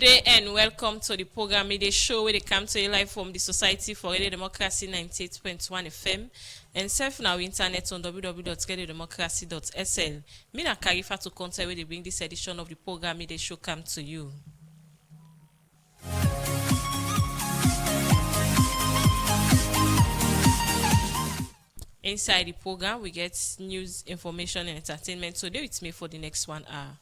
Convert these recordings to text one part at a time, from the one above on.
day and welcome to the program Midday Show where they come to you live from the Society for Radio Democracy 98.1 FM and surf on our internet on www.radiodemocracy.sl. Me na Karifa to contact where they bring this edition of the program Midday Show come to you. Inside the program, we get news, information, and entertainment. So, stay with me for the next 1 hour.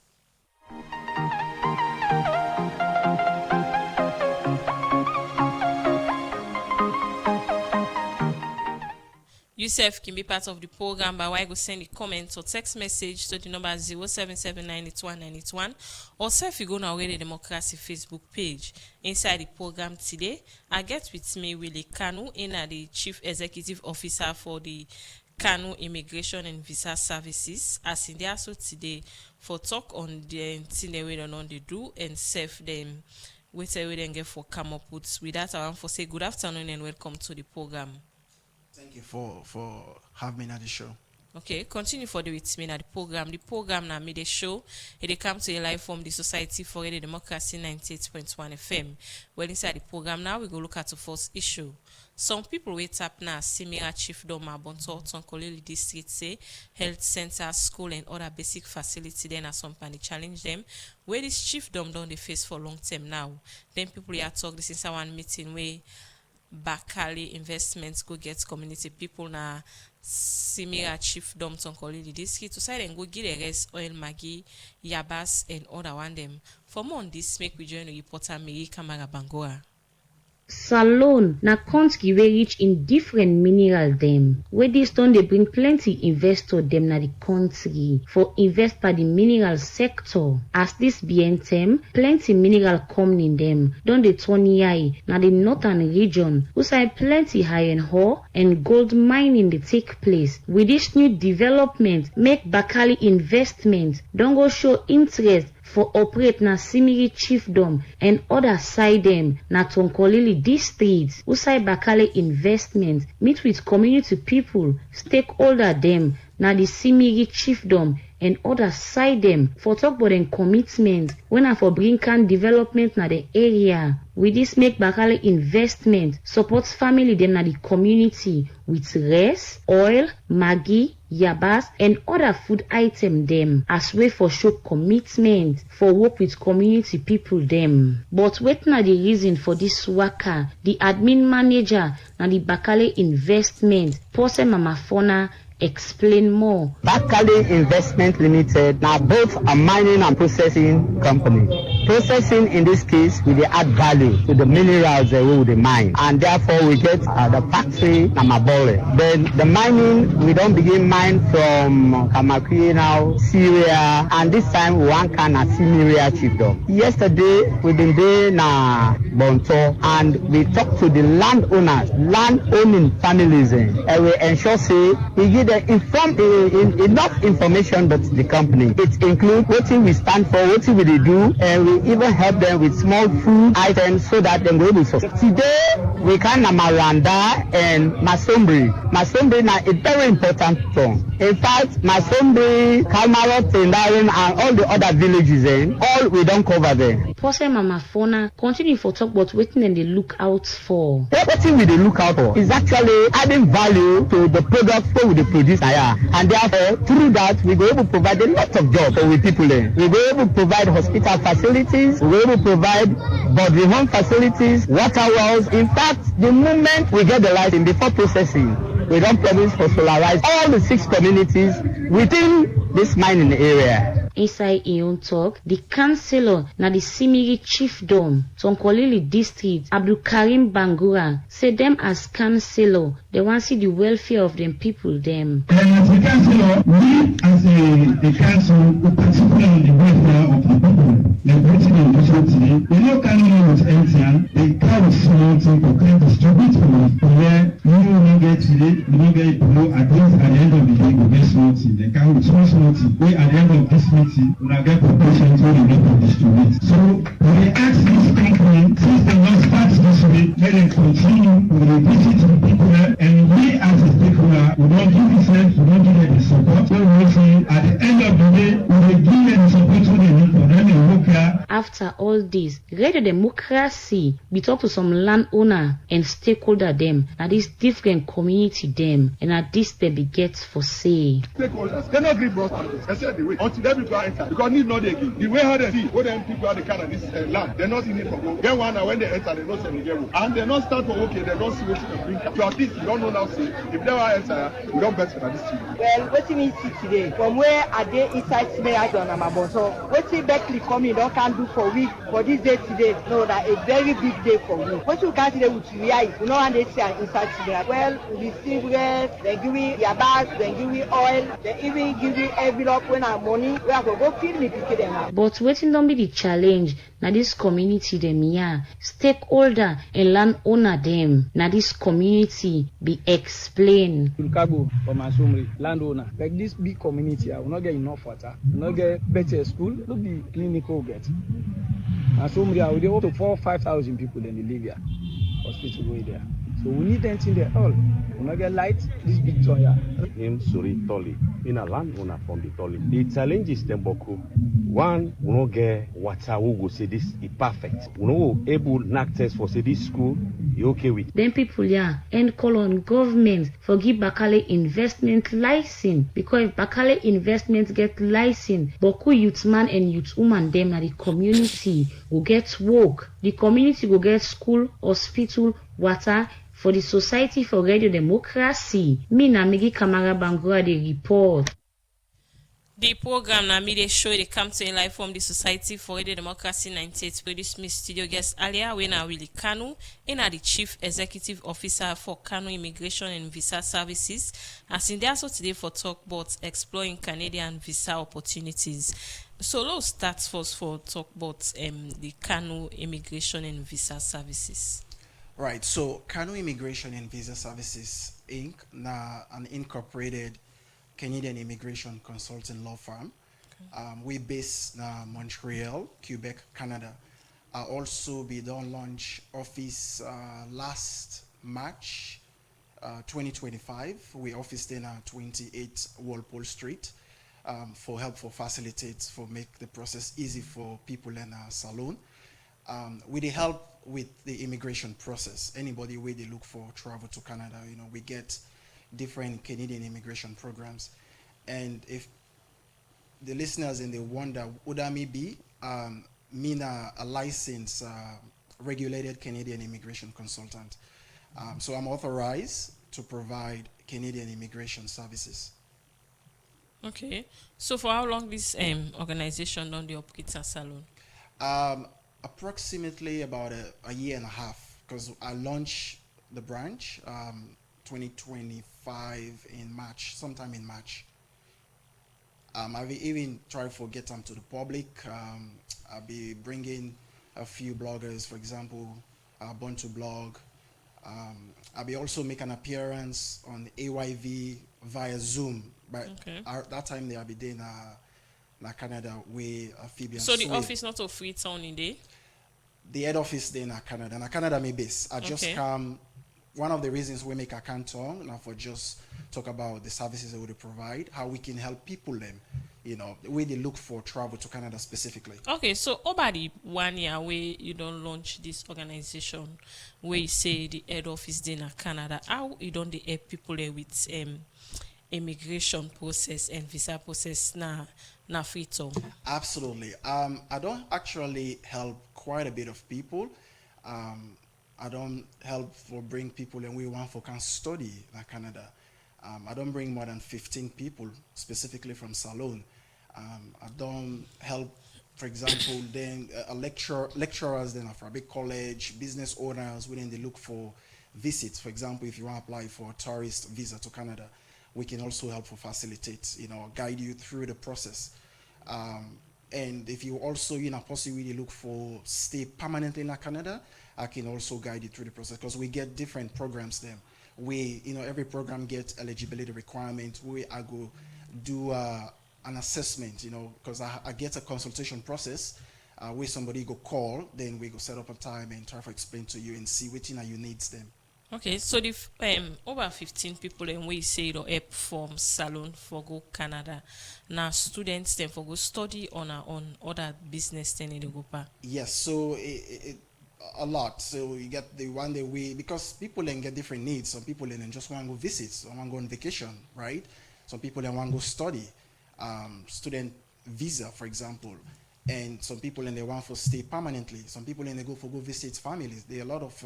Yourself can be part of the program by way go send a comment or text message to the number 0779181 or self you go now Radio Democracy Facebook page. Inside the program today, I get with me Willie Kanu, the Chief Executive Officer for the Kanu Immigration and Visa Services. As in there so today for talk on the thing they don't know they do and serve them with a way get for come up with that. I want to say good afternoon and welcome to the program. Thank you for having me at the show. Okay, continue for the with me at the program. The program na Midday Show. It come to you live from the Society for Radio Democracy 98.1 FM. Well, inside the program now, we go look at the first issue. Some people wait up now, Simira Chiefdom Abonto, Tonkolili District say, health center, school and other basic facility then as some pani challenge them. Where this chiefdom don't they face for long term now. Then people here talk this is one meeting where Bakali Investments go get community people na Simira Chiefdom Tonkolili District to side and go get the rest oil Maggie, Yabas and other one them. For more on this, make we join the reporter Miri Kamara Bangora. Salon na country wey rich in different mineral dem. Where this done they bring plenty investor dem na the country for invest by the mineral sector. As this BNTM, plenty mineral company dem don dey turn eye na the northern region who side plenty iron ore and gold mining dey take place. With this new development, make Bakali Investment don go show interest for operate na Simiri Chiefdom and other side them na Tonkolili District. Usai Bakali Investment meet with community people, stakeholder them na the Simiri Chiefdom and other side them for talk about them commitment when I for bring can development na the area. With this make Bakali Investment supports family them na the community with rice, oil, Maggi, Yabas and other food item them as way for show commitment for work with community people them. But what na the reason for this waka? The admin manager na the Bakali Investment, Pose Mama Fona, explain more. Bakali Investment Limited now both a mining and processing company. Processing in this case we add value to the minerals that we mine, and therefore we get the factory Namabole. Then the mining we don't begin mine from Kamakri now, Syria, and this time we want can a Simira Chiefdom. Yesterday we been there na Bonto and we talked to the landowners, land owning families, and we ensure say we give enough information about the company. It includes what we stand for, what we do, and we even help them with small food items so that they will be successful. Today, we can Maranda and Masombri. Masombri is a very important song. In fact, Masombri, Kalmarot, Tendaren, and all the other villages, all we don't cover them. Pose Mama Fona continue for talk about what they look out for. What we look out for is actually adding value to the products that we produce here, and therefore through that we go able to provide a lot of jobs for people. We go able to provide hospital facilities, we go able to provide body home facilities, water wells. In fact, the moment we get the license before processing, we don't promise for solarize all the 6 communities within this mining area. Inside Ion talk, the councillor na the Simiri Chiefdom, Tonkolili District, Abdul Karim Bangura, say them as councillor, they want to see the welfare of them people them. And as a councillor, we as a council, we particularly on the welfare of the people. The Britain and today, we know Canada was empty, they carry small thing to kind of distribute from where you don't get today, you don't get below, at least at the end of the day, we get small thing. They carry small thing. We at the end of this meeting, we will get proportion to the people distribute. So we ask this company, since they not start this way, let them continue with the visit to the people there, and we as a stakeholder, we don't give this help, we don't give them the support. So we say at the end of the day, we will give them the support to the people, then they work here. after all this, Radio Democracy, we talk to some landowner and stakeholder them, and this different community them, and at this they be get for say. Stakeholders, they not agree both parties. They said the way until them people enter because need not again. The way how they see, what them people are the kind of this land, they're not in it for go. Get one and when they enter, they not say they get one. And they not start for okay, they don't see what they bring. So at least you don't know now say if they want enter, you don't bet for this team. Well, what we see today, from where are they inside today I don't know. So what we Beckley coming don't can do for week for this day today. No, that a very big day for me. What you can today with you, you know, and they say inside today. Well, we see where they give me your bags, they give me oil, they even give me envelope when I'm money. We have to go feed me to them now. But waiting don't be the challenge. Now this community them here, stakeholder and landowner them. Now this community be explained. Chicago for Masumri, landowner. Like this big community, I will not get enough water, will not get better school, look the clinical get. Masumri, I will get up to 4,000 or 5,000 people in the Libya hospital way there. So we need anything there all. We not get light, this big toya. Him Suri Tolly, in a landowner from the Tolly. The challenge is Temboku. One, we not get water who go say this is perfect. We not able knock test for say this school, you okay with. Then people here and call on government for give Bakale investment license. Because if Bakale investment get license, Boku youth man and youth woman them na the community will get work. The community will get school, hospital, water. For the Society for Radio Democracy, me na Migi Kamara Bangura the report. The program na media show they come to live from the Society for Radio Democracy 98 produce me studio guest earlier when I Willie Kanu and the Chief Executive Officer for Kanu Immigration and Visa Services. As in there so today for talk about exploring Canadian visa opportunities. So let's start first for talk about the Kanu Immigration and Visa Services. Right, so Kanu Immigration and Visa Services Inc. na an incorporated Canadian immigration consulting law firm. We based in Montreal, Quebec, Canada. Also we done launch office last March 2025. We officed in 28 Walpole Street for help for facilitate, for make the process easy for people in our salon. With the help with the immigration process, anybody where they look for travel to Canada, you know, we get different Canadian immigration programs. And if the listeners and they wonder, would I be Mina a licensed regulated Canadian immigration consultant? So I'm authorized to provide Canadian immigration services. Okay. So for how long this organization done the operate a salon? Approximately about a year and a half, because I launched the branch 2025 in March, sometime in March. I've even tried to get them to the public. I'll be bringing a few bloggers, for example, Born to Blog. I'll be also make an appearance on AYV via Zoom. But that time they will be there in Canada where Phoebe. So the office not of Freetown in there? The head office there in Canada. And Canada may base. I just come. One of the reasons we make a canton now for just talk about the services that we provide, how we can help people them, you know, the way they look for travel to Canada specifically. Okay, so over the 1 year where you don't launch this organization, where you say the head office there in Canada, how you don't help people there with immigration process and visa process na Freetown? Absolutely. I don't actually help quite a bit of people. I don't help for bring people and we want for can study in Canada. I don't bring more than 15 people specifically from Salon. I don't help, for example, then lecturers then from a big college, business owners when they look for visits. For example, if you want to apply for a tourist visa to Canada, we can also help for facilitate, you know, guide you through the process. And if you also, you know, possibly look for stay permanently in Canada, I can also guide you through the process because we get different programs then. We, you know, every program gets eligibility requirements. I go do an assessment, you know, because I get a consultation process where somebody go call, then we go set up a time and try to explain to you and see which you needs them. Okay, so the over 15 people and we say the help from Salone for go Canada. Now students then for go study on other business then in the group. Yes, so a lot. So you get the one day we, because people then get different needs. Some people then just want to go visit, some want to go on vacation, right? Some people then want to go study, student visa, for example. And some people then they want to stay permanently. Some people then they go visit families. There are a lot of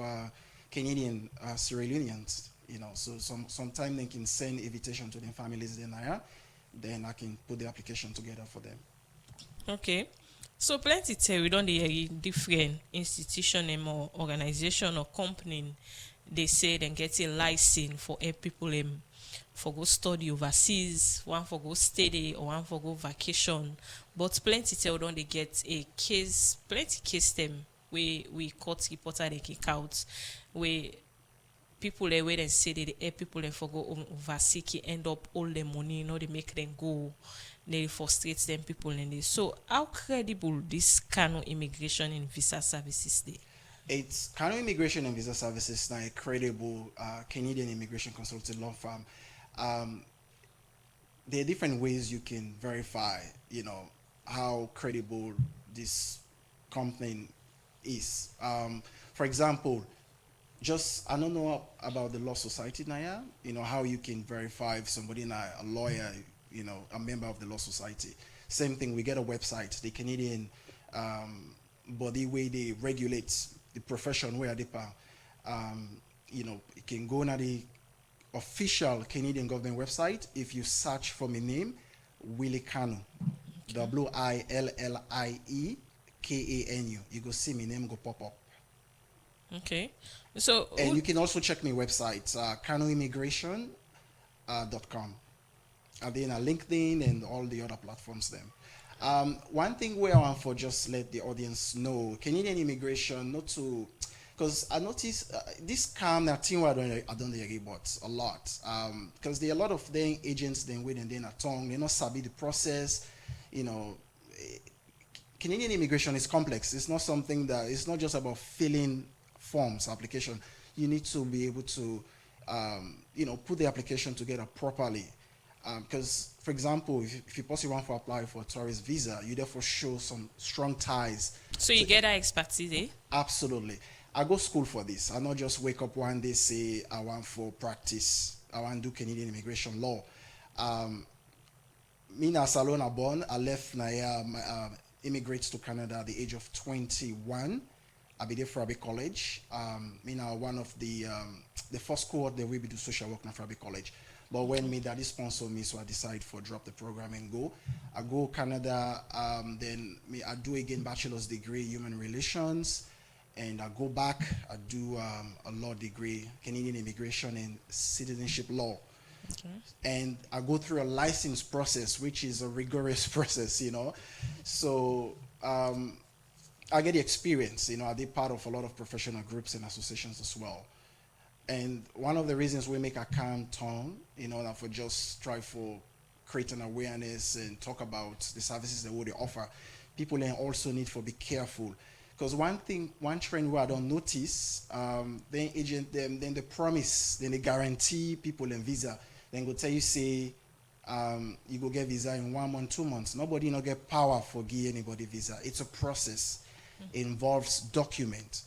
Canadian Sierra Leoneans, you know. So sometimes they can send invitation to their families then I can put the application together for them. Okay. So plenty tell we don't hear different institution or organization or company they say then get a license for help people for go study overseas, one for go study or one for go vacation. But plenty tell don't they get a case, plenty case them we court reporter they kick out where people they wait and say they help people they for go overseas end up all the money, you know, they make them go. They frustrate them people in this. So how credible this Kano Immigration and Visa Services day? It's Kano Immigration and Visa Services now a credible Canadian immigration consulting law firm. There are different ways you can verify, you know, how credible this company is. For example, just I don't know about the law society now, you know, how you can verify if somebody now a lawyer, you know, a member of the law society. Same thing, we get a website, the Canadian body where they regulate the profession where they you know, you can go on the official Canadian government website. If you search for my name, Willie Kanu, WILLIE KANU, you go see my name go pop up. Okay. So and you can also check my website, KanoImmigration.com. And then LinkedIn and all the other platforms then. One thing where I want for just let the audience know, Canadian immigration, not to, because I noticed this scam that thing I don't agree about a lot. Because there are a lot of then agents then wait and then a tongue, they not sabi the process, you know. Canadian immigration is complex. It's not something that, it's not just about filling forms, application. You need to be able to, you know, put the application together properly. Because, for example, if you possibly want to apply for a tourist visa, you therefore show some strong ties. So you get that expertise, eh? Absolutely. I go school for this. I not just wake up one day say I want for practice. I want to do Canadian immigration law. Me na Salona born. I left Naya, immigrates to Canada at the age of 21. I be there for Abbey College. Me now one of the first cohort that we be do social work now for Abbey College. But when me daddy sponsor me, so I decide for drop the program and go. I go Canada, then me I do again bachelor's degree human relations, and I go back. I do a law degree, Canadian immigration and citizenship law. Okay. And I go through a license process, which is a rigorous process, you know. So I get the experience, you know. I did part of a lot of professional groups and associations as well. And one of the reasons we make a calm tone, you know, that for just try for create an awareness and talk about the services that we offer, people then also need to be careful. Because one trend where I don't notice, then agent them, then they promise, then they guarantee people in visa, then go tell you say, you go get visa in 1 month, 2 months. Nobody not get power for give anybody visa. It's a process. It involves document.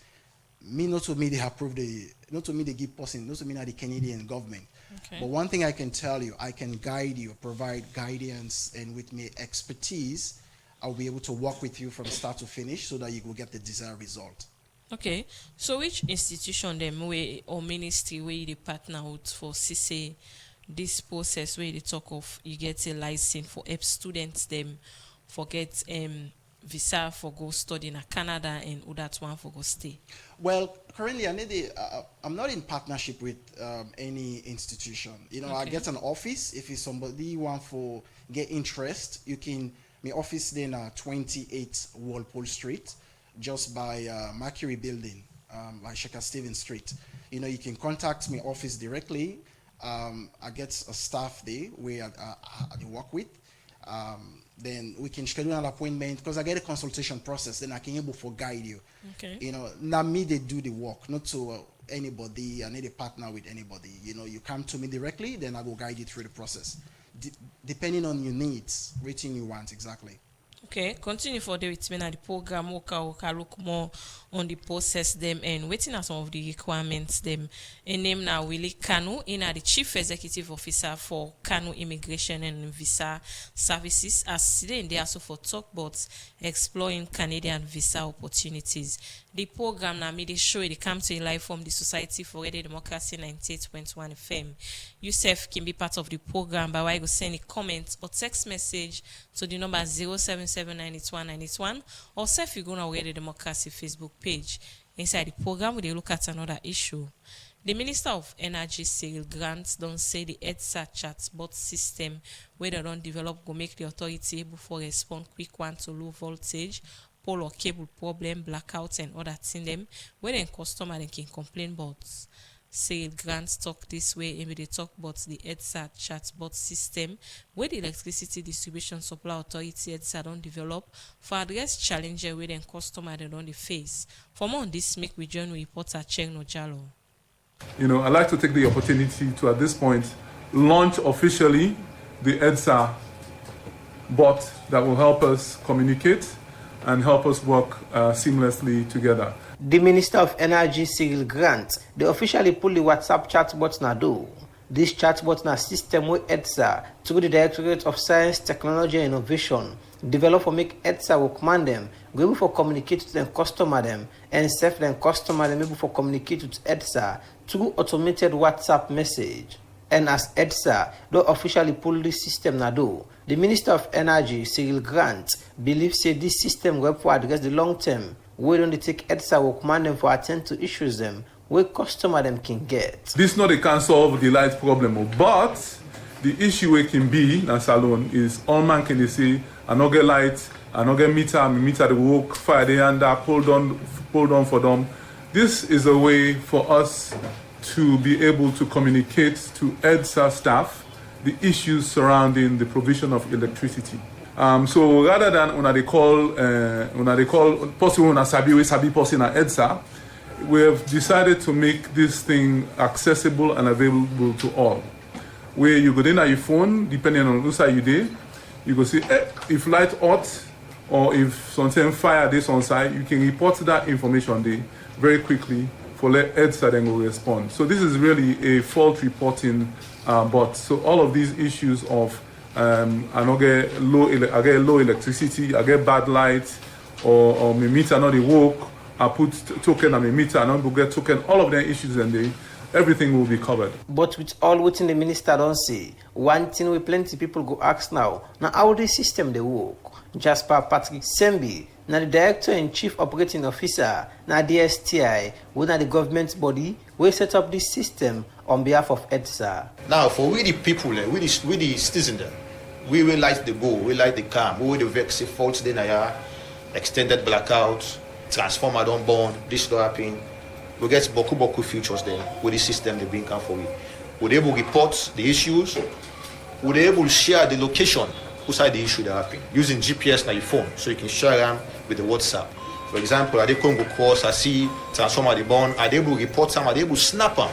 Me not to me they approve the, not to me they give person, not to me not the Canadian government. Okay. But one thing I can tell you, I can guide you, provide guidance, and with me expertise, I'll be able to work with you from start to finish so that you will get the desired result. Okay. So which institution them way or ministry where they partner with for CC this process where they talk of you get a license for help students them for get visa for go study in Canada and that one for go stay? Well, currently I'm not in partnership with any institution. You know, okay. I get an office. If it's somebody want for get interest, you can. My office then 28 Walpole Street, just by Mercury Building, by Shaker Stevens Street. You know, you can contact my office directly. I get a staff there where I work with. Then we can schedule an appointment because I get a consultation process. Then I can able to guide you. Okay. You know, not me they do the work, not to anybody. I need a partner with anybody. You know, you come to me directly, then I will guide you through the process, depending on your needs, which you want exactly. Okay, continue for the with me at the program. Oka look more on the process them and waiting at some of the requirements them. A name now Willie Kanu, in the Chief Executive Officer for Kanu Immigration and Visa Services, as today in there also for talk about exploring Canadian visa opportunities. The program now made a show it come to live from the Society for Radio Democracy 98.1 FM. Yourself can be part of the program by way you send a comment or text message to the number 0779191 or self you go on our Radio Democracy Facebook page. Inside the program, we look at another issue. The Minister of Energy, Cyril Grant, don't say the EDSA chatbot system where they don't develop will make the authority able to respond quick one to low voltage, pole or cable problem, blackouts and other things them where then customer then can complain about. Cyril Grant talk this way and they talk about the EDSA chatbot system where the electricity distribution supply authority EDSA don't develop for address challenges where then customer they don't face. For more on this, make we join reporter Cheng Nojalo. You know, I'd like to take the opportunity to, at this point, launch officially the EDSA bot that will help us communicate and help us work seamlessly together. The Minister of Energy, Cyril Grant, they officially pull the WhatsApp chatbot now do. This chatbot na system with EDSA through the Directorate of Science, Technology and Innovation develop or make EDSA will command them, go able for communicate to them customer them, and self them customer them able for communicate with EDSA through automated WhatsApp message. And as EDSA, they officially pull this system now do. The Minister of Energy, Cyril Grant, believes say this system will help to address the long term. We don't take EDSA will command them for attend to issues them where customer them can get. This not a can solve the light problem, but the issue it can be na salon is all man can they say I no get light, I no get meter the work, fire the under, pull on for them. This is a way for us to be able to communicate to EDSA staff the issues surrounding the provision of electricity. So rather than when they call person when sabi person at EDSA, we have decided to make this thing accessible and available to all. Where you go in at your phone, depending on who side you there, you go see if light hot or if something fire this on site, you can report that information there very quickly for let EDSA then will respond. So this is really a fault reporting bot. So all of these issues of I get low electricity, I get bad light, or my meter not work, I put token on my meter, I don't get token, all of the issues and everything will be covered. But with all what the minister don't say, one thing we plenty people go ask now how the system they work. Jasper Patrick Sembi, now the Director and Chief Operating Officer, now DSTI, we the government body, we set up this system on behalf of EDSA. Now for we the people, we the citizens, we will light the go, we light the cam, we will the vex faults then extended blackouts, transformer don't burn, this don't happen. We get boku features there with the system they bring out for we. We're able to report the issues, we're able to share the location beside the issue that happened using GPS on your phone, so you can share them with the WhatsApp. For example, are they Congo cross, I see transformer they burn, are they able to report them, are they able to snap them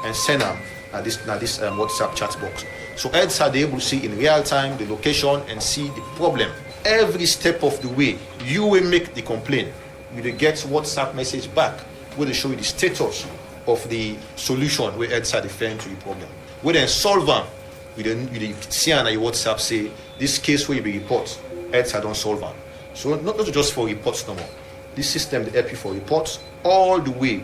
and send them at this WhatsApp chat box. So EDSA are able to see in real time the location and see the problem. Every step of the way, you will make the complaint. You will get WhatsApp message back where they show you the status of the solution where EDSA defend to the problem. We then solve them. You see on your WhatsApp say, this case where you be report, EDSA don't solve them. So not just for reports no more. This system they help you for reports all the way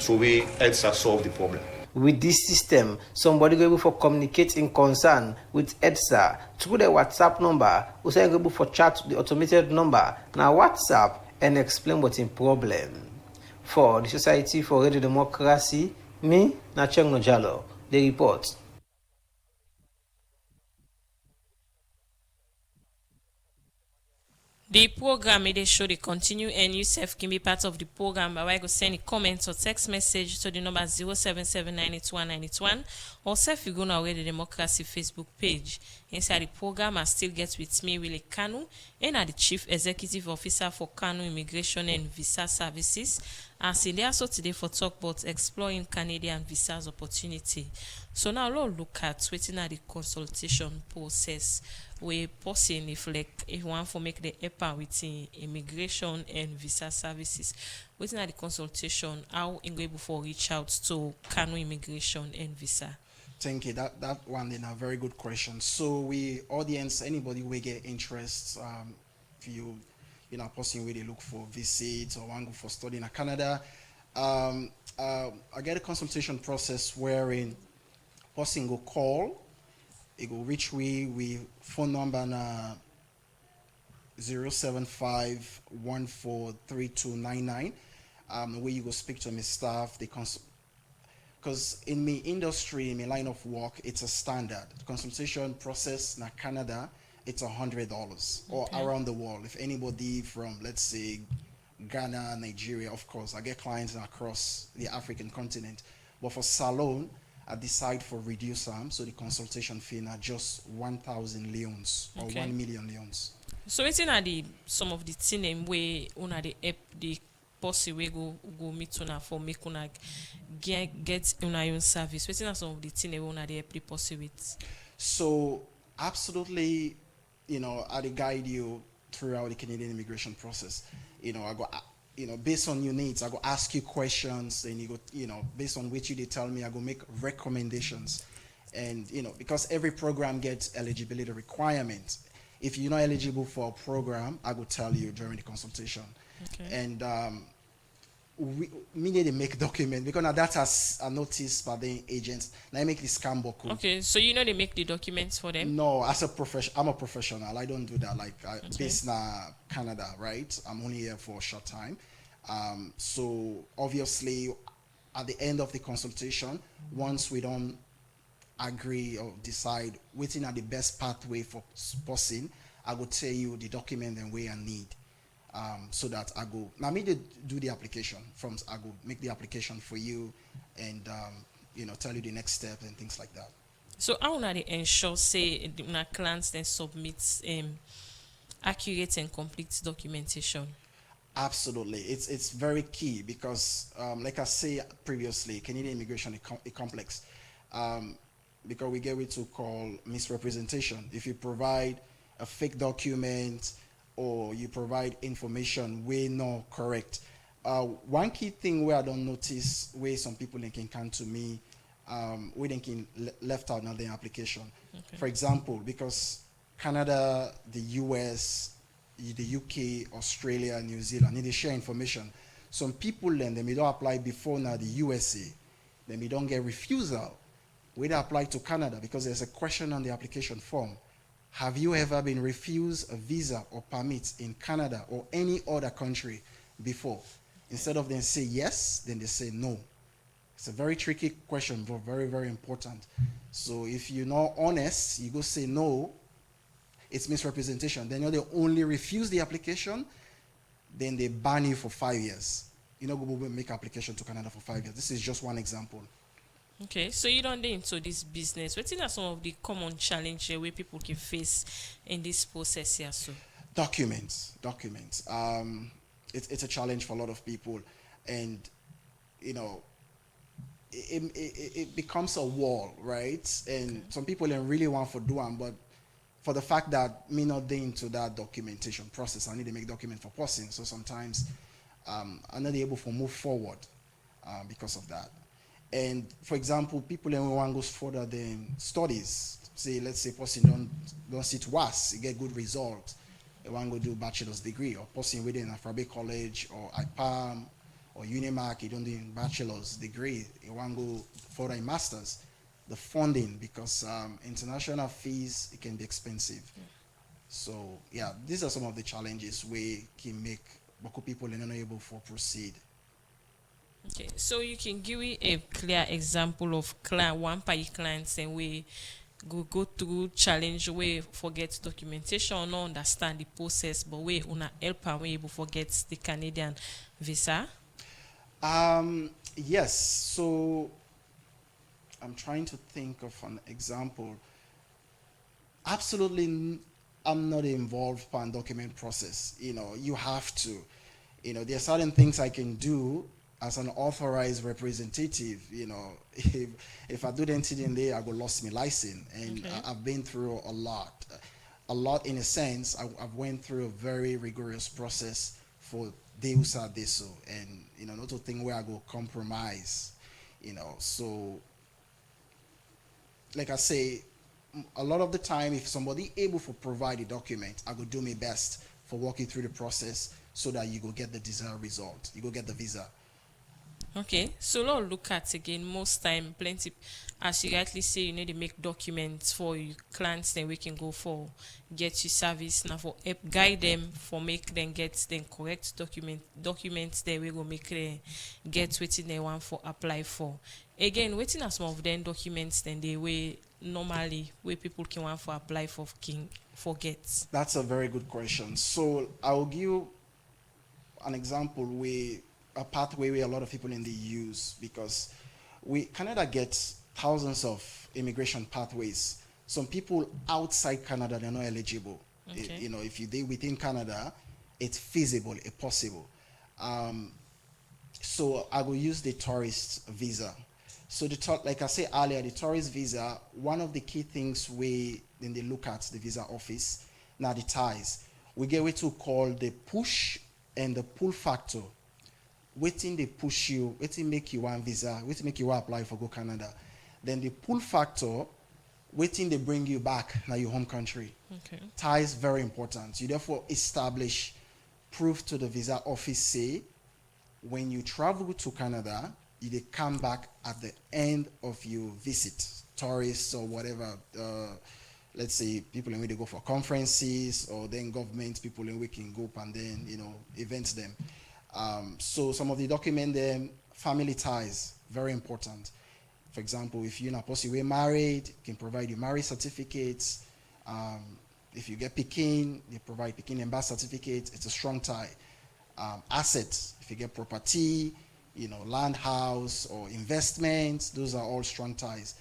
to where EDSA solve the problem. With this system, somebody go able for communicate in concern with EDSA through the WhatsApp number, who say able for chat the automated number now WhatsApp and explain what's in problem. For the Society for Radio Democracy, me, Nacheng Nojalo, the report. The program they show they continue and yourself can be part of the program by way go send a comment or text message to the number 0779191 or self you go now the Democracy Facebook page. Inside the program I still get with me Willie Kanu and the Chief Executive Officer for Kanu Immigration and Visa Services And Cindy also today for talk about exploring Canadian visas opportunity. So now let's look at waiting at the consultation process where person if one for make the EPA with immigration and visa services. Waiting at the consultation, how in able for reach out to Kano immigration and visa. Thank you. That one is a very good question. So we audience, anybody will get interest, if you person where they look for visits or want go for study in Canada. I get a consultation process wherein person go call, it go reach we phone number na 075143299. Where you go speak to my staff, they because in my industry, in my line of work, it's a standard consultation process in Canada. It's $100 or around the world. If anybody from, let's say, Ghana, Nigeria, of course, I get clients across the African continent. But for Salone, I decide for reduce them, so the consultation fee are just 1,000 leons or 1 million leons. So waiting at some of the thing way una the posse we go meet una for make una get una own service. Waiting at some of the thing we una the posse with. So absolutely, I guide you throughout the Canadian immigration process. I go, based on your needs, I go ask you questions, and you go, based on which they tell me, I go make recommendations. And, because every program gets eligibility requirements. If you're not eligible for a program, I will tell you during the consultation. Okay. And we need to make document because now that has a notice by the agents. Now I make the scam book. Okay, so they make the documents for them? No, as a I'm a professional. I don't do that. Based in Canada, right? I'm only here for a short time. So obviously, at the end of the consultation, once we don't agree or decide waiting at the best pathway for person, I will tell you the document and way I need. So that I go now me do the application I go make the application for you and tell you the next step and things like that. So how would they ensure say my clients then submit accurate and complete documentation? Absolutely, it's very key because like I say previously, Canadian immigration is complex because we get what to call misrepresentation. If you provide a fake document or you provide information way not correct. One key thing where I don't notice where some people can come to me, where they can left out another application. Okay. For example, because Canada, the US, the UK, Australia, New Zealand, they share information. Some people then they may don't apply before now the USA, they may don't get refusal. Where they apply to Canada because there's a question on the application form. Have you ever been refused a visa or permit in Canada or any other country before? Instead of them say yes, then they say no. It's a very tricky question, but very, very important. So if you're not honest, you go say no, it's misrepresentation. Then they only refuse the application, then they ban you for 5 years. Go make application to Canada for 5 years. This is just one example. Okay, so you don't get into this business. What are some of the common challenges where people can face in this process here? So documents. It's a challenge for a lot of people, and it becomes a wall, right? And some people don't really want to do them, but for the fact that me not into that documentation process, I need to make document for person. So sometimes I'm not able to move forward because of that. And for example, people in one goes further than studies. Say, let's say person don't sit WAS, you get good results. They want to do bachelor's degree, or person within Afrabe College or IPAM or Unimac, you don't do bachelor's degree. You want to go further in masters. The funding, because international fees, it can be expensive. Yeah. So yeah, these are some of the challenges we can make Boko people not able to proceed. Okay, so you can give me a clear example of one party clients and we go through challenge we forget documentation, not understand the process, but we una help and we able forget the Canadian visa. Yes, so I'm trying to think of an example. Absolutely, I'm not involved in document process. You have to. There are certain things I can do as an authorized representative, if I do the incident there, I go lost my license. And I've been through a lot in a sense. I've went through a very rigorous process for Deus Deso, and not to think where I go compromise, so like I say, a lot of the time, if somebody able to provide a document, I go do my best for walking through the process so that you go get the desired result. You go get the visa. Okay, so let's look at again. Most time, plenty, as you rightly say, you need to make documents for your clients. Then we can go for get you service now for help guide them for make them get the correct documents. There we go make them get waiting they want for apply for. Again, waiting as some of them documents then they way normally where people can want for apply for king forget. That's a very good question. So I will give you an example where a pathway where a lot of people in the use, because Canada gets thousands of immigration pathways. Some people outside Canada, they're not eligible. Okay. If you do within Canada, it's feasible, it's possible. So I will use the tourist visa. So like I said earlier, the tourist visa, one of the key things then they look at the visa office, now the ties. We get what to call the push and the pull factor. Waiting they push you, waiting make you one visa, waiting make you want apply for go Canada. Then the pull factor, waiting they bring you back now your home country. Okay. Ties very important. You therefore establish proof to the visa office say when you travel to Canada, they come back at the end of your visit, tourists or whatever. Let's say people in which they go for conferences, or then government people in which can go up and then events them. So some of the document them, family ties, very important. For example, if you're not possibly married, you can provide your marriage certificates. If you get Peking, they provide Peking and birth certificate. It's a strong tie. Assets, if you get property, land, house, or investments, those are all strong ties.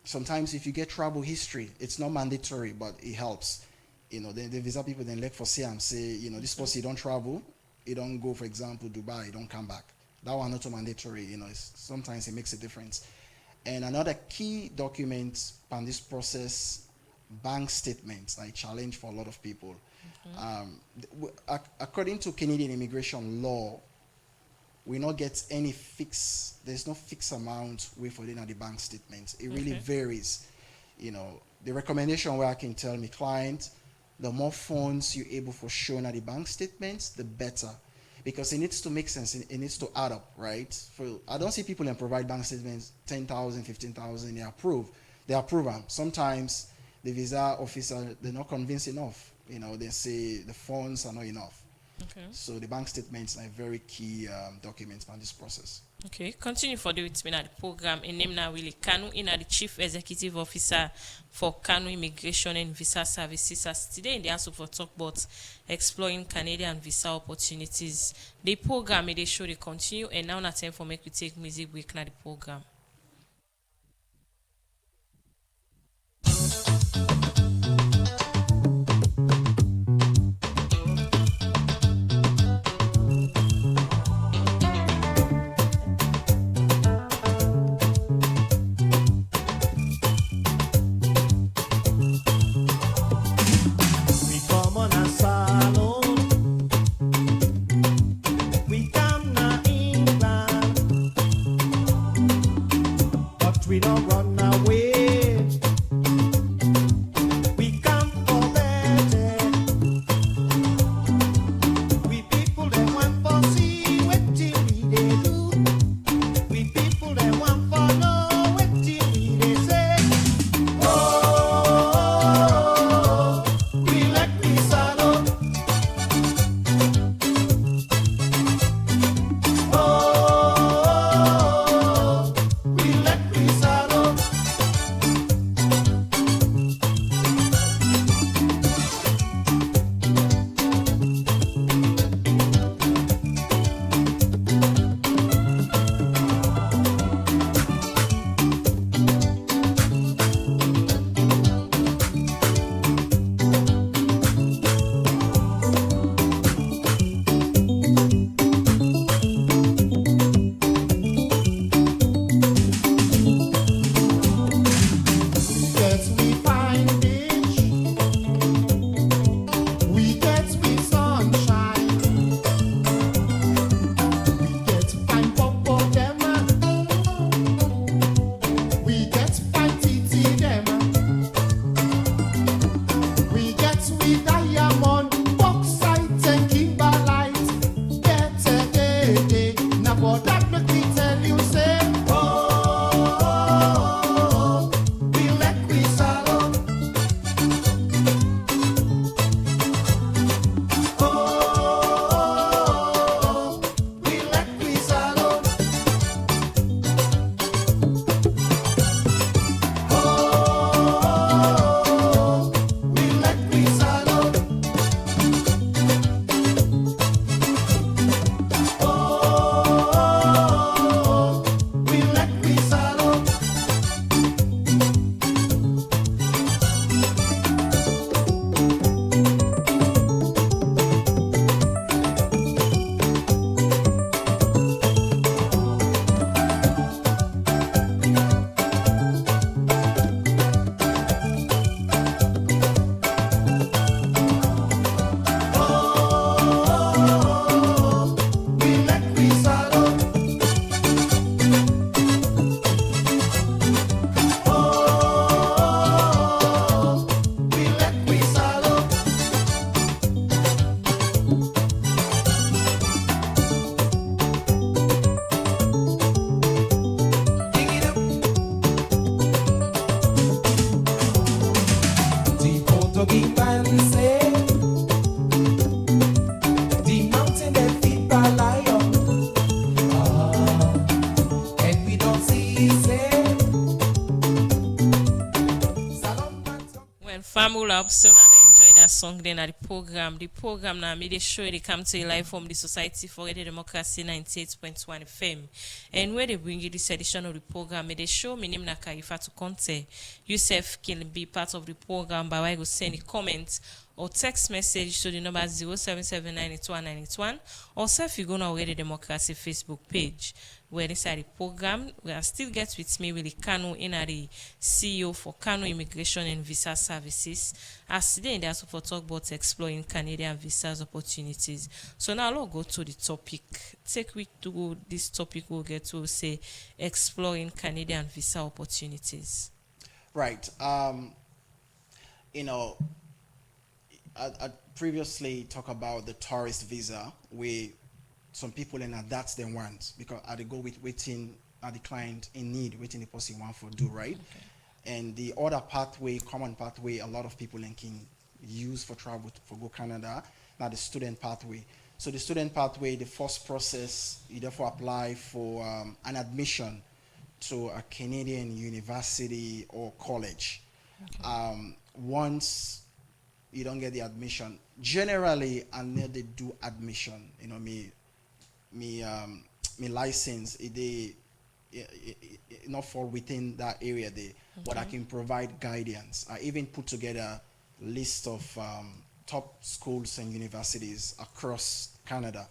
Sometimes if you get travel history, it's not mandatory, but it helps. Then the visa people then look for say and say, this person don't travel, you don't go, for example, Dubai, you don't come back. That one not mandatory, sometimes it makes a difference. And another key document on this process, bank statements, a challenge for a lot of people. According to Canadian immigration law, we not get any there's no fixed amount way for the bank statements. It really varies. The recommendation where I can tell my client, the more funds you're able for showing at the bank statements, the better. Because it needs to make sense, it needs to add up, right? I don't see people and provide bank statements, 10,000, 15,000, they approve them. Sometimes the visa officer, they're not convinced enough. They say the funds are not enough. Okay. So the bank statements are a very key document on this process. Okay, continue for the with me at the program. In name now Willie Kanu, the Chief Executive Officer for Kanu Immigration and Visa Services. As today in the House for talk about exploring Canadian visa opportunities. The program they show they continue, and now not time for make we take music break na the program. We come na England. Club. So now I enjoy that song then at the program. The program now made a show they come to you live from the Society for Radio Democracy 98.1 FM. And where they bring you this edition of the program, made a show my name na Kaifa to Conte. Yourself can be part of the program by way of send a comment or text message to the number 077929191 or self you go now Radio Democracy Facebook page. Where inside the program, we are still get with me Willie Kanu in the CEO for Kanu Immigration and Visa Services. As today they also for talk about exploring Canadian visas opportunities. So now let's go to the topic. Take we to this topic we'll get to say exploring Canadian visa opportunities. Right. You know, I previously talked about the tourist visa where some people and that's the want because I go with waiting the client in need, waiting the person want for do right. Okay. And the other pathway, common pathway, a lot of people can use for travel for go Canada, now the student pathway. So the student pathway, the first process, you therefore apply for an admission to a Canadian university or college. Okay. Once you don't get the admission, generally, and they do admission, you know, me license, they not fall within that area there, but I can provide guidance. I even put together a list of top schools and universities across Canada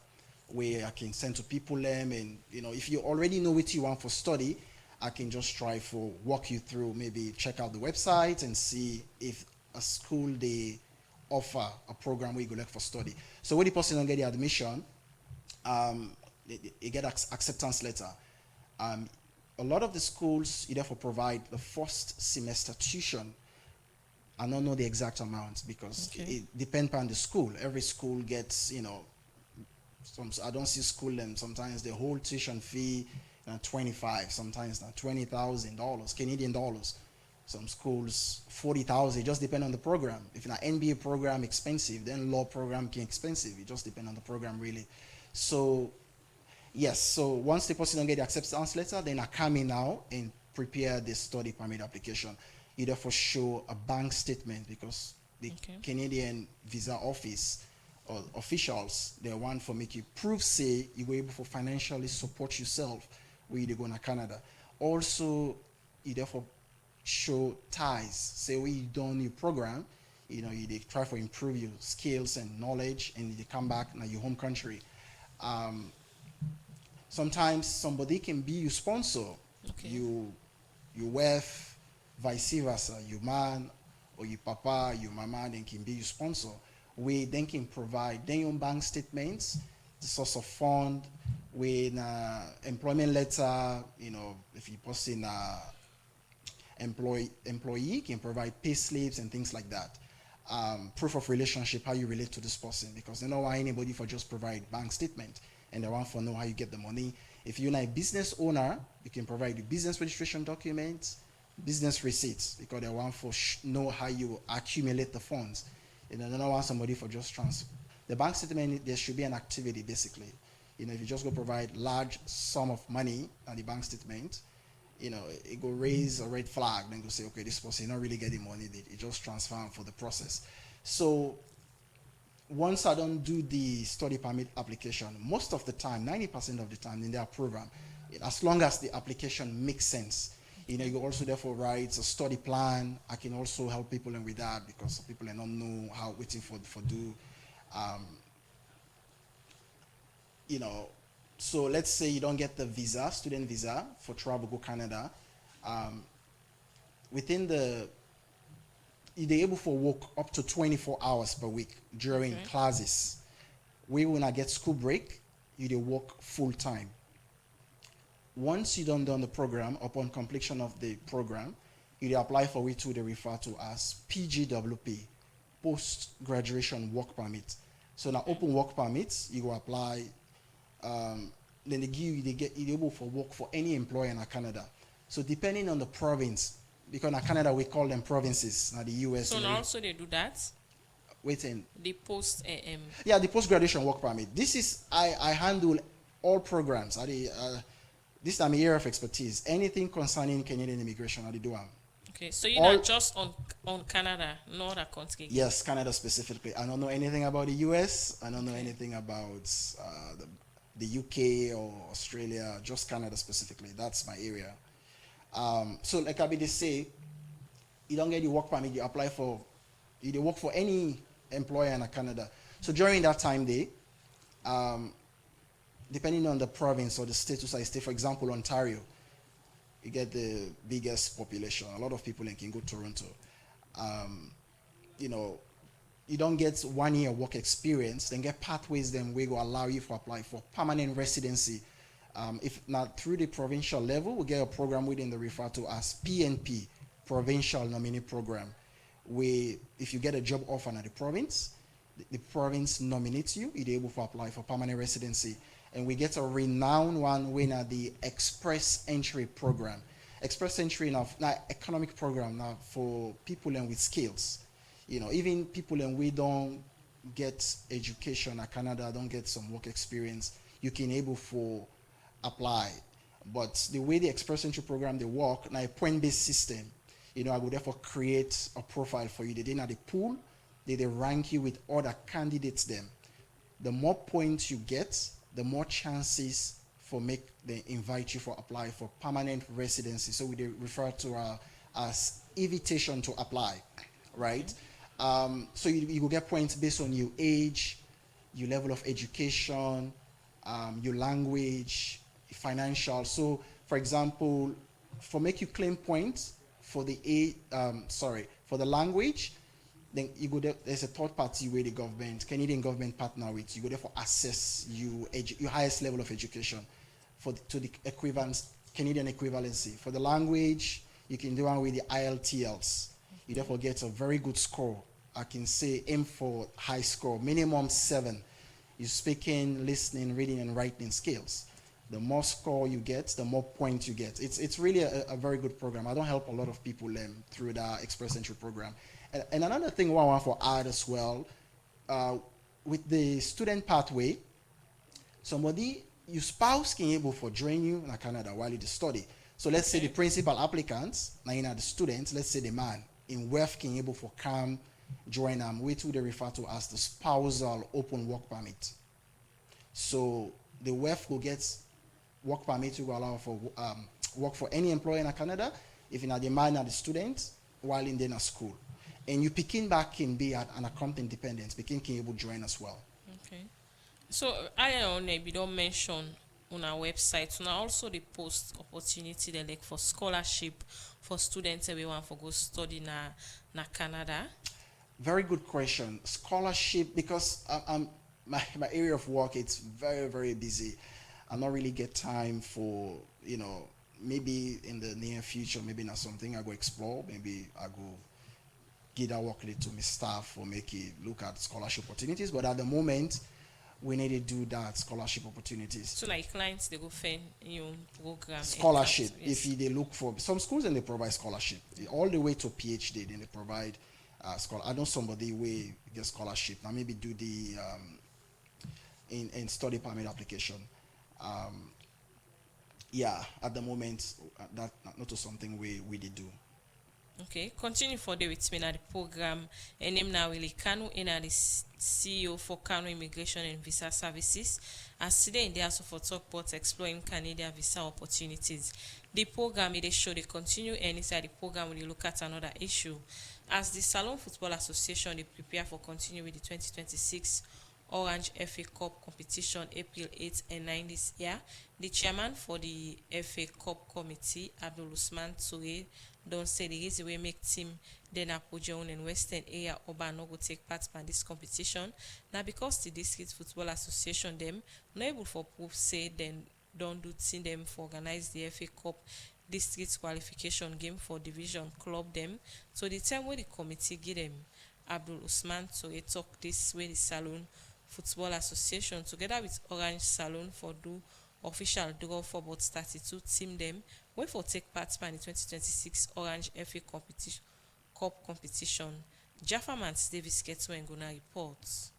where I can send to people them, and you know, if you already know what you want for study, I can just try for walk you through, maybe check out the website and see if a school they offer a program where you go look for study. So when the person don't get the admission, you get acceptance letter. A lot of the schools you therefore provide the first semester tuition. I don't know the exact amount because it depends on the school. Every school gets, you know, I don't see school and sometimes the whole tuition fee $25, sometimes $20,000 Canadian dollars. Some schools 40,000. It just depends on the program. If an MBA program expensive, then law program can expensive. It just depends on the program really. So yes, so once the person don't get the acceptance letter, then I come in now and prepare the study permit application. You therefore show a bank statement because the Canadian visa office or officials, they want for make you prove say you were able to financially support yourself when you go to Canada. Also, you therefore show ties. Say when you done your program, you know, you try to improve your skills and knowledge and you come back in your home country. Sometimes somebody can be your sponsor, your wife, vice versa, your man or your papa, your mama, then can be your sponsor. We then can provide then your bank statements, the source of fund, with employment letter, you know, if you post in employee can provide pay slips and things like that. Proof of relationship, how you relate to this person, because they don't want anybody for just provide bank statement and they want to know how you get the money. If you're not a business owner, you can provide the business registration documents, business receipts, because they want to know how you accumulate the funds. You know, they don't want somebody for just transfer. The bank statement, there should be an activity basically. You know, if you just go provide large sum of money on the bank statement, you know, it go raise a red flag, then go say, okay, this person not really getting money, it just transfer for the process. So once I don't do the study permit application, most of the time, 90% of the time in their program, as long as the application makes sense, you know, you also therefore write a study plan. I can also help people with that because people don't know how waiting for do. You know, so let's say you don't get the visa, student visa for travel go Canada. Within you're able to work up to 24 hours per week during classes. When I get school break, you work full time. Once you done the program, upon completion of the program, you apply for which they refer to as PGWP, post-graduation work permit. So now open work permits, you go apply, then you're able to work for any employer in Canada. So depending on the province, because in Canada we call them provinces, now the US. So now also they do that? Waiting. The post Yeah, the post-graduation work permit. This is, I handle all programs. This is my area of expertise. Anything concerning Canadian immigration, I do. Okay, so you're not just on Canada, no other country. Yes, Canada specifically. I don't know anything about the US. I don't know anything about the UK or Australia, just Canada specifically. That's my area. So like Abide say, you don't get the work permit, you apply for, you work for any employer in Canada. So during that time day, depending on the province or the status I stay, for example, Ontario, you get the biggest population. A lot of people can go to Toronto. You know, you don't get 1 year work experience, then get pathways then we go allow you to apply for permanent residency. If not through the provincial level, we get a program within the referred to as PNP, Provincial Nominee Program, where if you get a job offer at the province, the province nominates you, you're able to apply for permanent residency. And we get a renowned one winner, the Express Entry Program. Express Entry now economic program now for people and with skills. You know, even people and we don't get education at Canada, don't get some work experience, you can able for apply. But the way the Express Entry Program they work, now a point-based system, you know, I would therefore create a profile for you. They didn't have the pool, they rank you with other candidates them. The more points you get, the more chances for they invite you for apply for permanent residency. So we refer to as invitation to apply, right? So you will get points based on your age, your level of education, your language, financial. So for example, for make you claim points for the for the language, then you go there, there's a third party where the government, Canadian government partner with, you go there for assess your highest level of education to the equivalence, Canadian equivalency. For the language, you can do one with the IELTS. You therefore get a very good score. I can say aim for high score, minimum 7. You speaking, listening, reading, and writing skills. The more score you get, the more points you get. It's really a very good program. I don't help a lot of people through the Express Entry Program. And another thing I want to add as well, with the student pathway, your spouse can able for join you in Canada while you study. So let's say the principal applicants, now the students, let's say the man in WEF can able for come join them, which they refer to as the spousal open work permit. So the WEF will get work permit to allow for work for any employer in Canada, if you're not the man or the student, while in their school. And you picking back can be at an account independent, picking can able to join as well. Okay. So I we don't mention on our website, so now also the post opportunity they like for scholarship for students we want to go study na Canada. Very good question. Scholarship, because my area of work, it's very, very busy. I don't really get time for, you know, maybe in the near future, maybe not something I go explore, maybe I go give that work to my staff or make it look at scholarship opportunities. But at the moment, we need to do that scholarship opportunities. So like clients, they go find your program. Scholarship, yes. If they look for, some schools and they provide scholarship, all the way to PhD, then they provide scholarship. I know somebody will get scholarship. Now maybe do the in study permit application. Yeah, at the moment, that not something we did do. Okay, continue for the with me na the program. And name now Willie Kanu and the CEO for Kanu Immigration and Visa Services. As today in the also for talk about exploring Canadian visa opportunities. The program they show they continue, and inside the program we look at another issue. As the Salon Football Association they prepare for continue with the 2026 Orange FA Cup competition April 8 and 9 this year. The chairman for the FA Cup committee, Abdul Usman Toure, don't say the reason we make team then Apujon and Western area Obano go take part in this competition. Now because the District Football Association them not able for proof say then don't do team them for organize the FA Cup district qualification game for division club them. So the time where the committee give them Abdul Usman Toure talk this way the Salon Football Association together with Orange Salon for do official draw for about 32 team them when for take part in the 2026 Orange FA Cup competition. Jaffa Mans Davis Keto and Guna reports.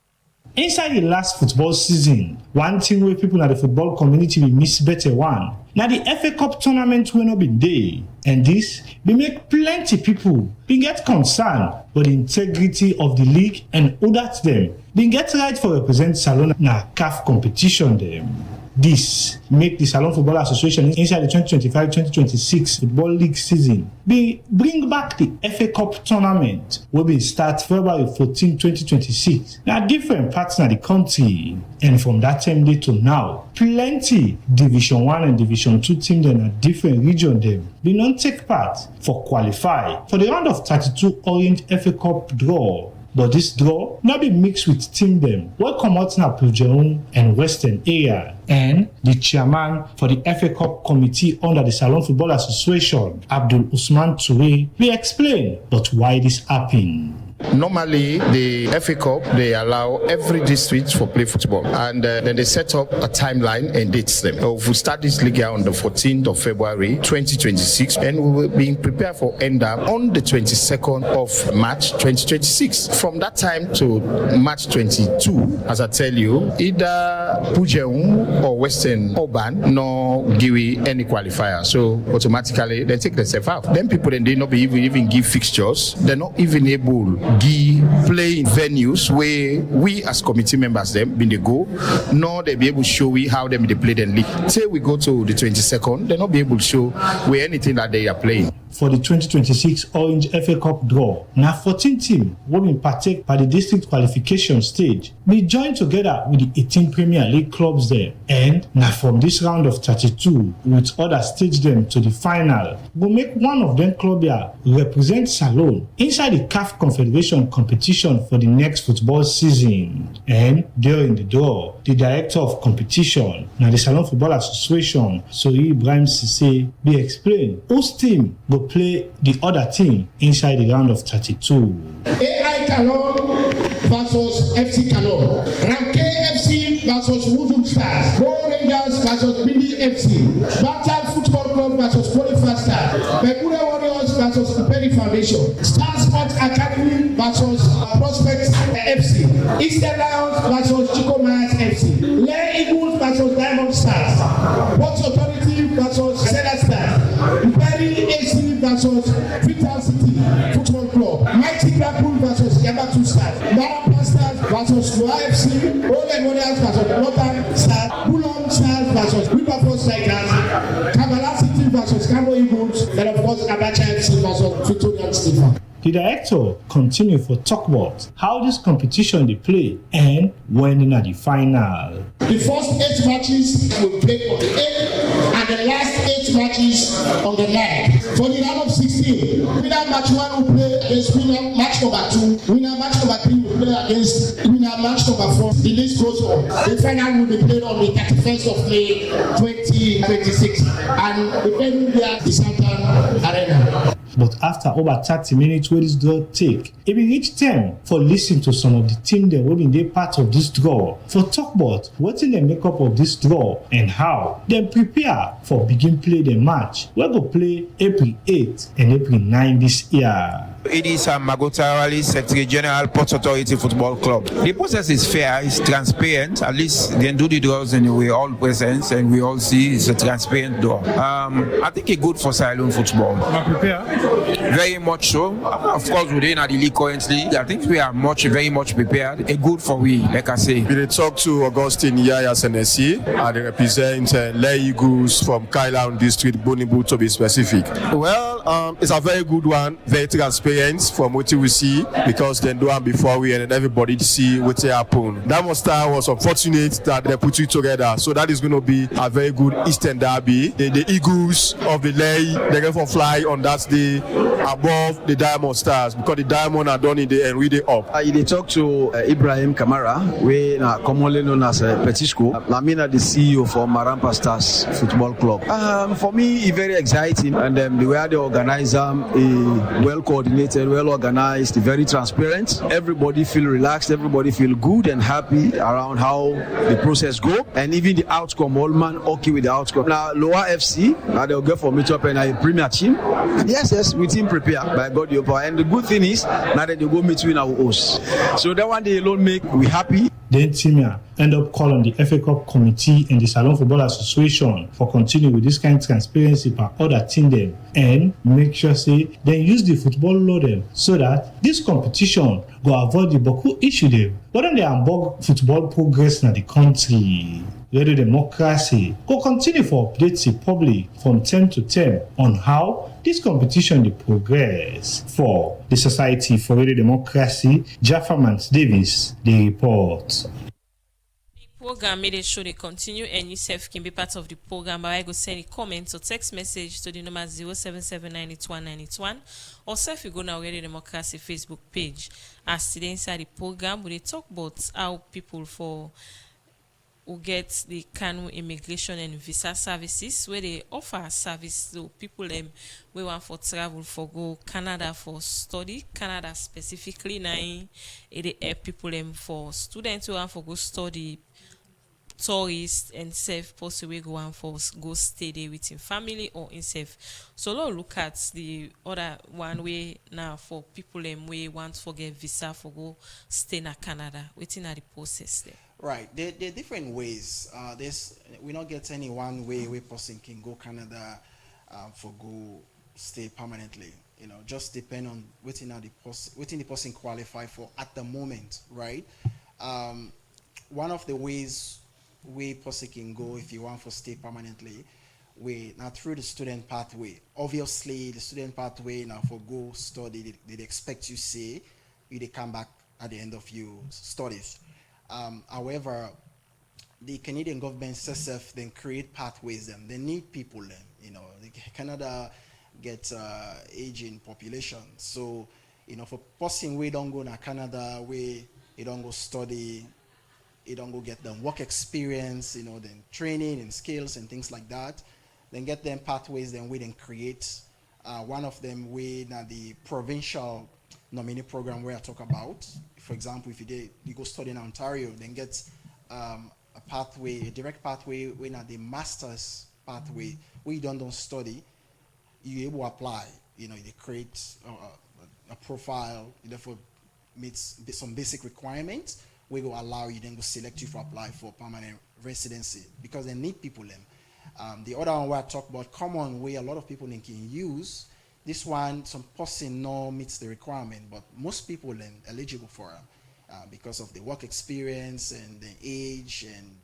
Inside the last football season, one thing where people at the football community will miss better one Now the FA Cup tournament will not be there, and this will make plenty people be get concerned for the integrity of the league and other them being get right for represent Salon na CAF competition them. This make the Salon Football Association inside the 2025-2026 Football League season bring back the FA Cup tournament will be start February 14, 2026. Now different parts of the country, and from that time day to now, plenty Division 1 and Division 2 teams in a different region them be not take part for qualify for the round of 32 Orange FA Cup draw. But this draw now be mixed with team them will come out in Pujeun and Western area. And the chairman for the FA Cup committee under the Salon Football Association, Abdul Usman Toure, will explain but why this happened. Normally, the FA Cup, they allow every district for play football, and then they set up a timeline and dates them. So we start this league on the 14th of February 2026, and we will be prepared for ENDA on the 22nd of March 2026. From that time to March 22, as I tell you, either Pujeun or Western Urban no give any qualifier, so automatically they take themselves out. Then people then they not be even give fixtures. They're not even able give playing venues where we as committee members them been they go, nor they be able to show we how them they play the league. Say we go to the 22nd, they not be able to show where anything that they are playing. For the 2026 Orange FA Cup draw, now 14 teams will be partake by the district qualification stage, be joined together with the 18 Premier League clubs there, and now from this round of 32 with other stage them to the final, will make one of them club here represent Salon inside the CAF Confederation competition for the next football season. And during the draw, the director of competition, now the Salon Football Association, Sori Ibrahim Sise, be explain whose team go play the other team inside the round of 32. AI Calon versus FC Calon. Ramke FC versus Wuzum Stars. Go Rangers versus Bindi FC. Batal Football Club versus Polyfast Stars. Pekure Warriors versus Perry Foundation. Star Sports Academy versus Prospect FC. Eastern Lions versus Chico Myers FC. Lay Eagles versus Diamond Stars. Box Authority versus Seda Stars. Perry AC versus Vital City Football Club. Mighty Blackpool versus Yabatu Stars. Baram Stars versus Loa FC. Olden Warriors versus Northern Stars. Bulong Stars versus Riverford Strikers. Kabbalah City versus Cabo Eagles. And of course Abacha FC versus Victoria Stephen. The director continue for talk about how this competition they play and when in the final. The first 8 matches will play on the 8th and the last 8 matches on the 9th. For the round of 16, winner match 1 will play against winner match number 2. Winner match number 3 will play against winner match number 4. The list goes on. The final will be played on the 31st of May 2026 and the venue there is Santan Arena. But after over 30 minutes where this draw take, it will reach time for listening to some of the team that will be part of this draw. For talk about what's in the makeup of this draw and how they prepare for begin play the match. We're going to play April 8 and April 9 this year. It is Magotarali, Secretary General, Port Authority Football Club. The process is fair, it's transparent. At least they do the draws and we all present and we all see it's a transparent draw. I think it's good for Salon football. Very much so. Of course, we're in the league currently. I think we are very much prepared. It's good for we, like I say. We talk to Augustine Yaya Senesi, and they represent Lay Eagles from Kailan District, Bonibu to be specific. Well, it's a very good one, very transparent from what we see because they do it before we and everybody see what happened. Diamond Star was unfortunate that they put it together, so that is going to be a very good Eastern derby. The Eagles of the Lay, they're going to fly on that day above the Diamond Stars because the Diamond are done in the end, really up. They talk to Ibrahim Kamara, we are commonly known as Petisco. I'm the CEO for Marampa Stars Football Club. For me, it's very exciting, and the way they organize them is well coordinated, well organized, very transparent. Everybody feel relaxed, everybody feel good and happy around how the process go, and even the outcome. All man okay with the outcome. Now Loa FC, they'll go for meet up and a premier team. Yes, we team prepare by God the power. And the good thing is now that they go between our hosts. So that one day alone make we happy. Then Timia end up calling the FA Cup committee and the Salon Football Association for continue with this kind of transparency per other team them and make sure say then use the football law them so that this competition go avoid the Boku issue them. But then they unbug football progress in the country. Radio Democracy go continue for updates the public from term to term on how this competition dey progress. For the Society for Radio Democracy, Jaffa Mans Davis, dey report. Program made it show they continue and you self can be part of the program by go send a comment or text message to the number 077981981 or self you go now Radio Democracy Facebook page. As today inside the program we talk about how people for who get the Kanu Immigration and Visa Services where they offer service to people we want for travel for go Canada for study. Canada specifically now it help people for students who want for go study, tourists and self possibly go and for go stay there with him family or himself. So let's look at the other one way now for people we want for get visa for go stay in Canada. Waiting at the process there. Right, there are different ways. We not get any one way where person can go Canada for go stay permanently. You know, just depend on waiting the person qualify for at the moment, right? One of the ways where person can go if you want for stay permanently, we now through the student pathway. Obviously, the student pathway now for go study, they expect you say you come back at the end of your studies. However, the Canadian government itself then create pathways. They need people. You know, Canada gets aging population. So, you know, for person we don't go to Canada, we don't go study, you don't go get them work experience. You know, then training and skills and things like that. Then get them pathways. Then we then create one of them. We now the provincial nominee program where I talk about. For example, if you go study in Ontario, then get a pathway, a direct pathway, when at the master's pathway, where you don't study, you able to apply. You know, you create a profile, you therefore meets some basic requirements. We will allow you then go select you for apply for permanent residency because they need people then. The other one where I talk about common way a lot of people can use. This one, some person no meets the requirement, but most people are eligible for it because of the work experience and the age and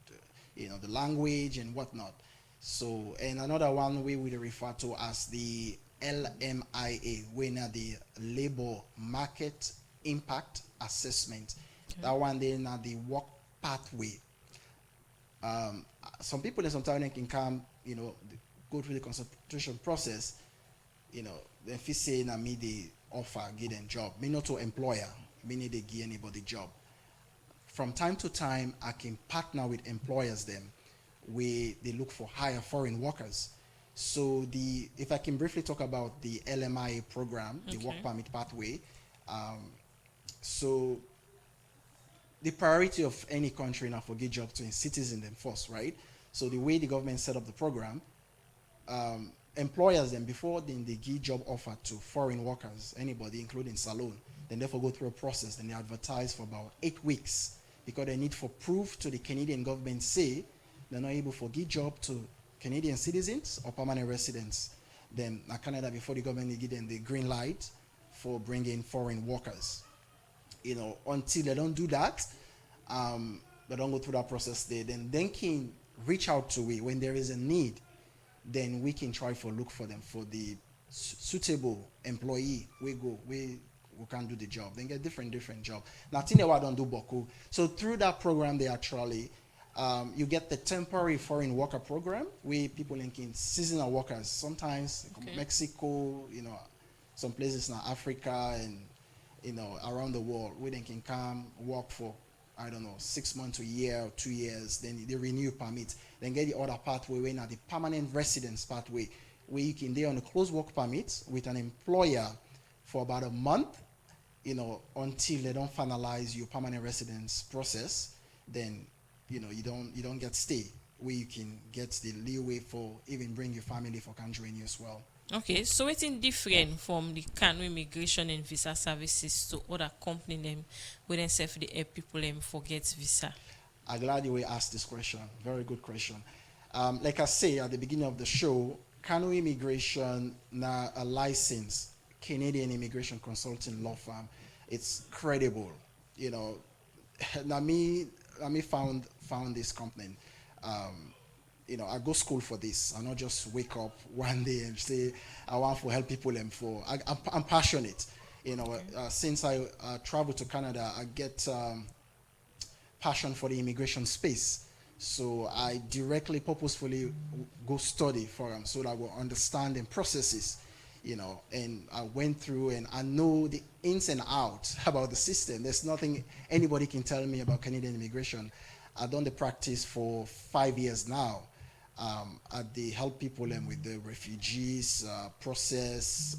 you know the language and whatnot. So, and another one we will refer to as the LMIA, when the Labor Market Impact Assessment. Okay. That one then the work pathway. Some people in some time can come, you know, go through the consultation process. You know, if you say na me they offer give them job, me not to employer, me need they give anybody job. From time to time, I can partner with employers them where they look for hire foreign workers. So if I can briefly talk about the LMIA program, the work permit pathway. So the priority of any country now for get job to its citizen them first, right? So the way the government set up the program, employers then before then they give job offer to foreign workers, anybody including Salon, then therefore go through a process, then they advertise for about 8 weeks because they need for proof to the Canadian government say they're not able to give job to Canadian citizens or permanent residents. Then Canada before the government they give them the green light for bringing foreign workers. You know, until they don't do that, they don't go through that process there, then can reach out to we when there is a need. Then we can try for look for them for the suitable employee. We can do the job. Then get different job. Now, thing they don't do boku. So through that program, they actually you get the temporary foreign worker program where people linking seasonal workers. Sometimes Mexico, you know, some places in Africa and you know around the world where they can come work for 6 months to a year or 2 years, then they renew permit. Then get the other pathway where now the permanent residence pathway, where you can be on a closed work permit with an employer for about a month, you know, until they don't finalize your permanent residence process. Then, you know, you don't get stay, where you can get the leeway for even bring your family for country in you as well. Okay, so it's different from the Kano Immigration and Visa Services to other company them where then self the help people them forget visa. I'm glad you asked this question. Very good question. Like I say at the beginning of the show, Kano Immigration na a licensed Canadian immigration consulting law firm. It's credible. You know, now me found this company. You know, I go school for this. I not just wake up one day and say I want to help people. I'm passionate. You know, since I traveled to Canada, I get passion for the immigration space. So I directly, purposefully go study for them so that I will understand the processes. You know, and I went through and I know the ins and outs about the system. There's nothing anybody can tell me about Canadian immigration. I've done the practice for 5 years now. They help people with the refugees process,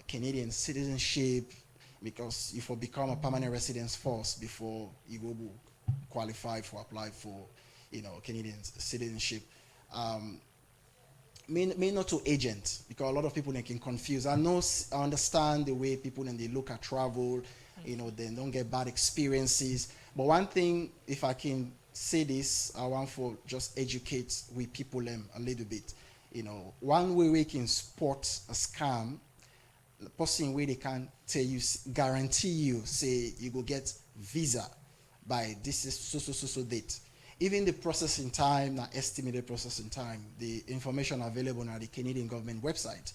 Canadian citizenship, because if you become a permanent residence first before you go qualify for apply for, you know, Canadian citizenship. Me not to agent, because a lot of people they can confuse. I understand the way people and they look at travel, you know, they don't get bad experiences. But one thing, if I can say this, I want for just educate with people a little bit. You know, one way we can spot a scam, the person where they can tell you, guarantee you, say you go get visa by this is so date. Even the processing time, the estimated processing time, the information available on the Canadian government website.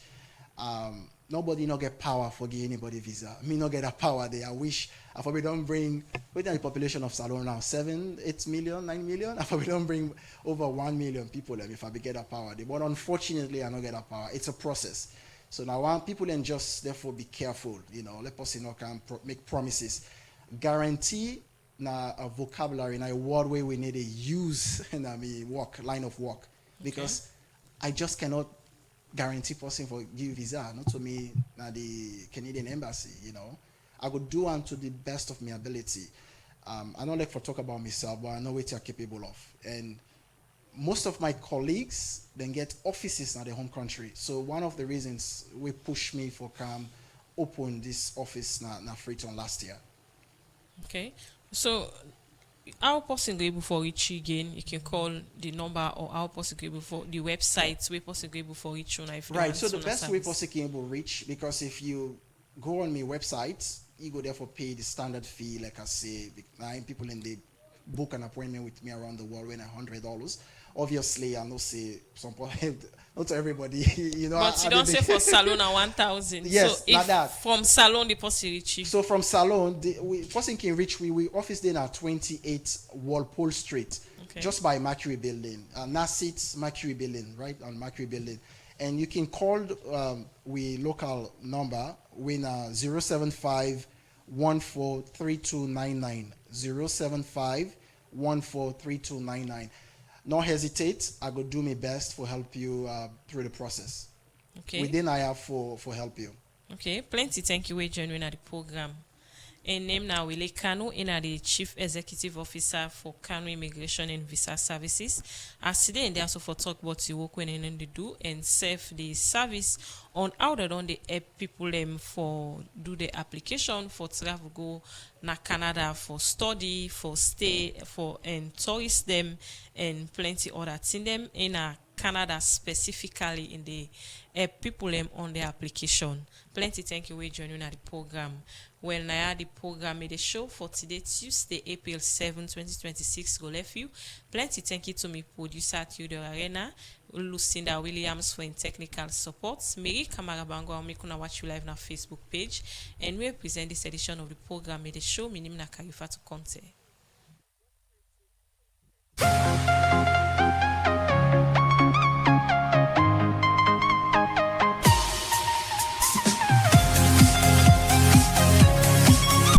Nobody not get power for give anybody visa. Me not get a power there. I wish I probably don't bring, what's the population of Salon now? 7, 8 million, 9 million? I probably don't bring over 1 million people if I get a power there. But unfortunately, I don't get a power. It's a process. So now I want people then just therefore be careful. You know, let us not can make promises. Guarantee na a vocabulary, na a word where we need to use in line of work. Because I just cannot guarantee person for give visa, not to me, na the Canadian embassy, you know. I would do unto the best of my ability. I don't like to talk about myself, but I know what you're capable of. And most of my colleagues then get offices in their home country. So one of the reasons we push me for come open this office na Freetown last year. Okay. So how possible able for reach you again? You can call the number, or how possible able for the website, we possible able for reach you. Right. So the best way possible able reach, because if you go on my website, you go there for pay the standard fee, like I say, 9 people in the book an appointment with me around the world when $100. Obviously, I know say some not everybody, you know. But you don't say for salon at 1,000. Yes, so not if that. From salon, the person reach you. So from salon, the person can reach we office there at 28 Walpole Street, just by Mercury Building, Nassit Mercury Building, right on Mercury Building, and you can call we local number when 075 143299 075 143299. Not hesitate. I will do my best to help you through the process. Okay. Within I have for help you. Okay. Plenty. Thank you for joining at the program. And name now Wile Kanu, the Chief Executive Officer for Kano Immigration and Visa Services. As today, and they also for talk about the work when they do and serve the service on how they don't they help people for do the application for travel go na Canada for study, for stay, for and tourist them and plenty other thing them in Canada specifically in the people on the application. Plenty thank you for joining at the program. Well, now the program made a show for today, Tuesday, April 7, 2026. Go left you. Plenty thank you to me producer Theodore Arena, Lucinda Williams for in technical support. Mary Kamarabango, I'll make watch you live on our Facebook page. And we present this edition of the program made a show. My name is Karifatu Conte.